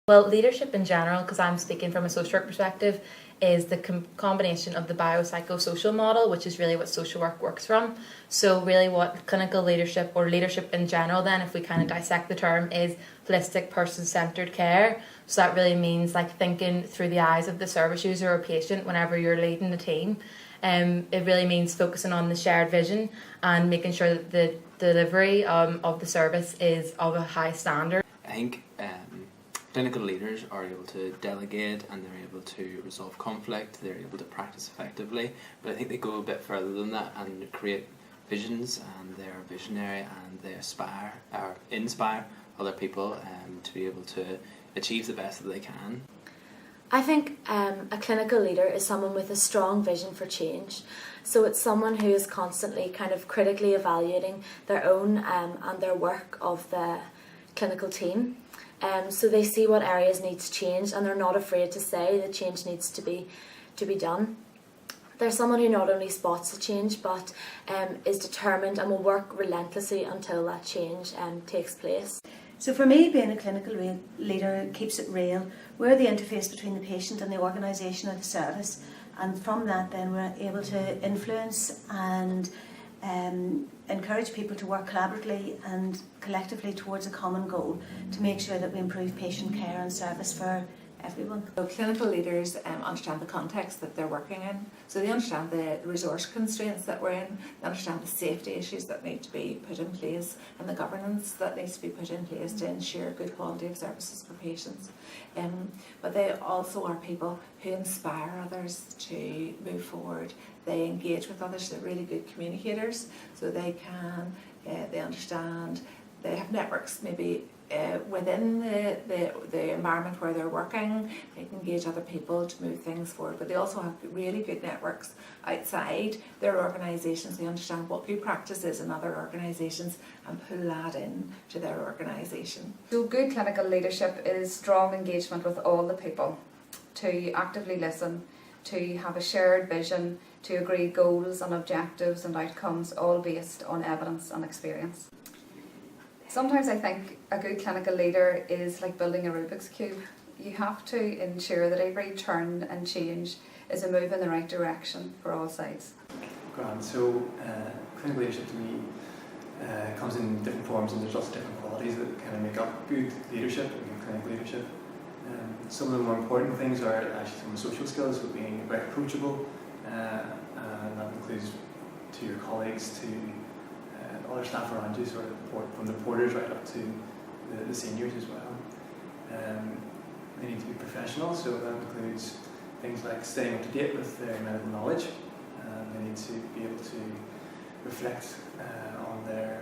Well, leadership in general, because I'm speaking from a social work perspective, is the combination of the biopsychosocial model, which is really what social work works from. So really what clinical leadership, or leadership in general then, if we kind of dissect the term, is holistic person-centred care. So that really means like thinking through the eyes of the service user or patient whenever you're leading the team. It really means focusing on the shared vision and making sure that the delivery of the service is of a high standard. I think clinical leaders are able to delegate and they're able to resolve conflict, they're able to practice effectively, but I think they go a bit further than that and create visions, and they're visionary and they inspire other people to be able to achieve the best that they can. I think a clinical leader is someone with a strong vision for change. So it's someone who is constantly kind of critically evaluating their own and their work of the clinical team. So they see what areas need to change, and they're not afraid to say that change needs to be done. They're someone who not only spots the change but is determined and will work relentlessly until that change takes place. So for me, being a clinical leader keeps it real. We're the interface between the patient and the organisation or the service, and from that then we're able to influence and encourage people to work collaboratively and collectively towards a common goal to make sure that we improve patient care and service for everyone. So clinical leaders understand the context that they're working in, so they understand the resource constraints that we're in, they understand the safety issues that need to be put in place and the governance that needs to be put in place to ensure good quality of services for patients. But they also are people who inspire others to move forward. They engage with others, they're really good communicators, so they understand, they have networks maybe within the environment where they're working. They can engage other people to move things forward, but they also have really good networks outside their organisations. They understand what good practice is in other organisations and pull that in to their organisation. So good clinical leadership is strong engagement with all the people, to actively listen, to have a shared vision, to agree goals and objectives and outcomes, all based on evidence and experience. Sometimes I think a good clinical leader is like building a Rubik's Cube. You have to ensure that every turn and change is a move in the right direction for all sides. Grand. So clinical leadership to me comes in different forms, and there's lots of different qualities that kind of make up good leadership and good clinical leadership. Some of the more important things are actually some of the social skills, with being very approachable, and that includes to your colleagues, to other staff around you, sort of from the porters right up to the seniors as well. They need to be professional, so that includes things like staying up to date with their medical knowledge. They need to be able to reflect on their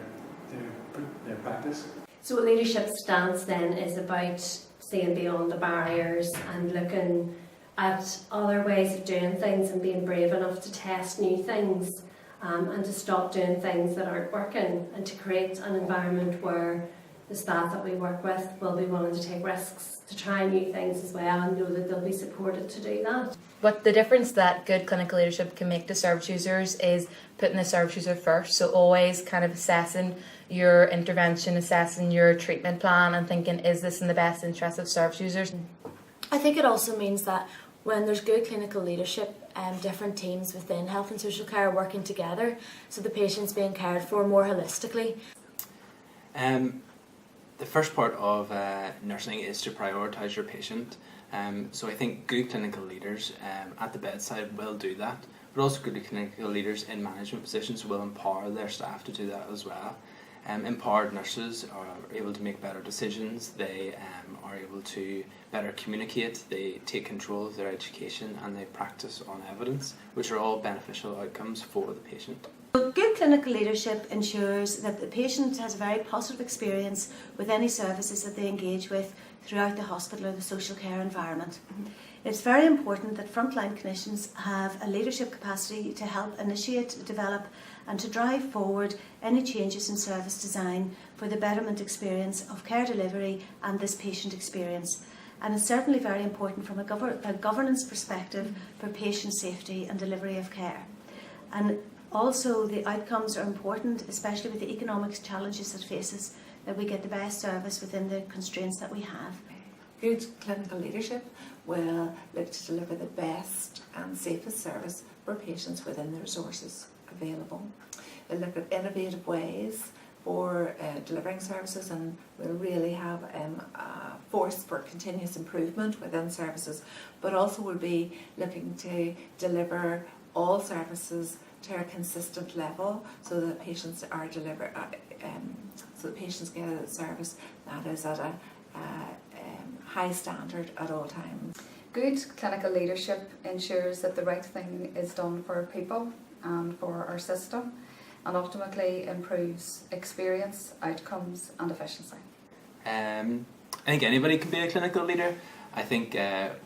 practice. So a leadership stance then is about seeing beyond the barriers and looking at other ways of doing things and being brave enough to test new things. And to stop doing things that aren't working, and to create an environment where the staff that we work with will be willing to take risks, to try new things as well, and know that they'll be supported to do that. But the difference that good clinical leadership can make to service users is putting the service user first. So always kind of assessing your intervention, assessing your treatment plan, and thinking, is this in the best interest of service users? I think it also means that when there's good clinical leadership, different teams within health and social care are working together, so the patient's being cared for more holistically. The first part of nursing is to prioritise your patient. So I think good clinical leaders at the bedside will do that, but also good clinical leaders in management positions will empower their staff to do that as well. Empowered nurses are able to make better decisions, they are able to better communicate, they take control of their education, and they practice on evidence, which are all beneficial outcomes for the patient. Good clinical leadership ensures that the patient has a very positive experience with any services that they engage with throughout the hospital or the social care environment. It's very important that frontline clinicians have a leadership capacity to help initiate, develop and to drive forward any changes in service design for the betterment experience of care delivery and this patient experience. And it's certainly very important from a governance perspective for patient safety and delivery of care. And also the outcomes are important, especially with the economic challenges it faces, that we get the best service within the constraints that we have. Good clinical leadership will look to deliver the best and safest service for patients within the resources available. They'll look at innovative ways for delivering services, and will really have a force for continuous improvement within services, but also will be looking to deliver all services to a consistent level, so that patients are delivered, so that patients get a service that is at a high standard at all times. Good clinical leadership ensures that the right thing is done for people and for our system, and ultimately improves experience, outcomes and efficiency. I think anybody can be a clinical leader. I think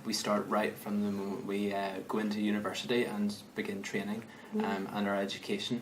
we start right from the moment we go into university and begin training and our education.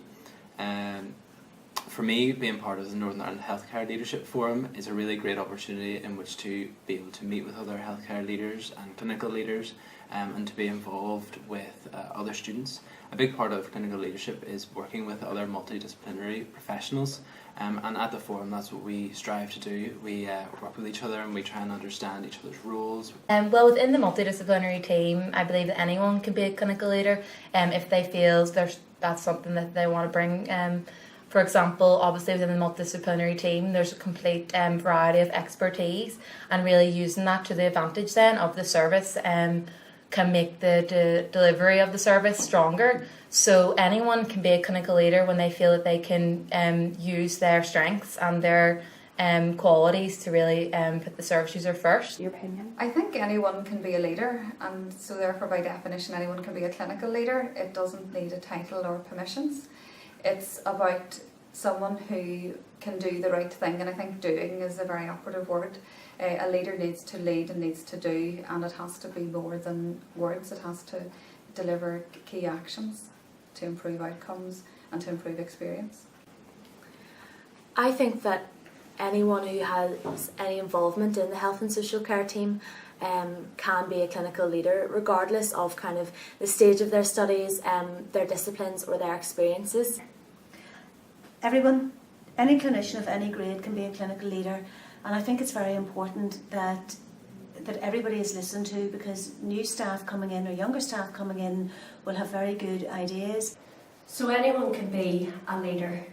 For me, being part of the Northern Ireland Healthcare Leadership Forum is a really great opportunity in which to be able to meet with other healthcare leaders and clinical leaders, and to be involved with other students. A big part of clinical leadership is working with other multidisciplinary professionals, and at the forum that's what we strive to do. We work with each other and we try and understand each other's roles. Well, within the multidisciplinary team, I believe that anyone can be a clinical leader if they feel that's something that they want to bring. For example, obviously within the multidisciplinary team, there's a complete variety of expertise, and really using that to the advantage then of the service can make the delivery of the service stronger. So anyone can be a clinical leader when they feel that they can use their strengths and their qualities to really put the service user first. Your opinion? I think anyone can be a leader, and so therefore by definition anyone can be a clinical leader. It doesn't need a title or permissions. It's about someone who can do the right thing, and I think doing is a very operative word. A leader needs to lead and needs to do, and it has to be more than words. It has to deliver key actions to improve outcomes and to improve experience. I think that anyone who has any involvement in the health and social care team can be a clinical leader, regardless of kind of the stage of their studies, their disciplines or their experiences. Everyone, any clinician of any grade can be a clinical leader, and I think it's very important that everybody is listened to, because new staff coming in or younger staff coming in will have very good ideas. So anyone can be a leader.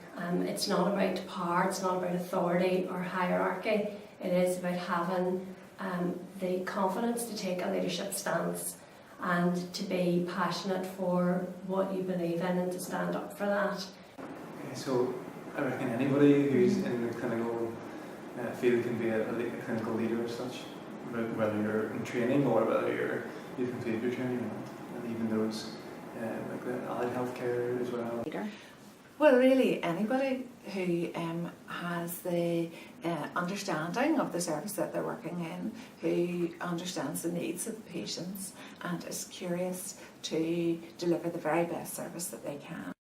It's not about power, it's not about authority or hierarchy. It is about having the confidence to take a leadership stance and to be passionate for what you believe in and to stand up for that. Okay, so I reckon anybody who's in the clinical field can be a clinical leader as such, whether you're in training or whether you've completed your training or not, and even those like the allied healthcare as well. Well, really anybody who has the understanding of the service that they're working in, who understands the needs of the patients and is curious to deliver the very best service that they can.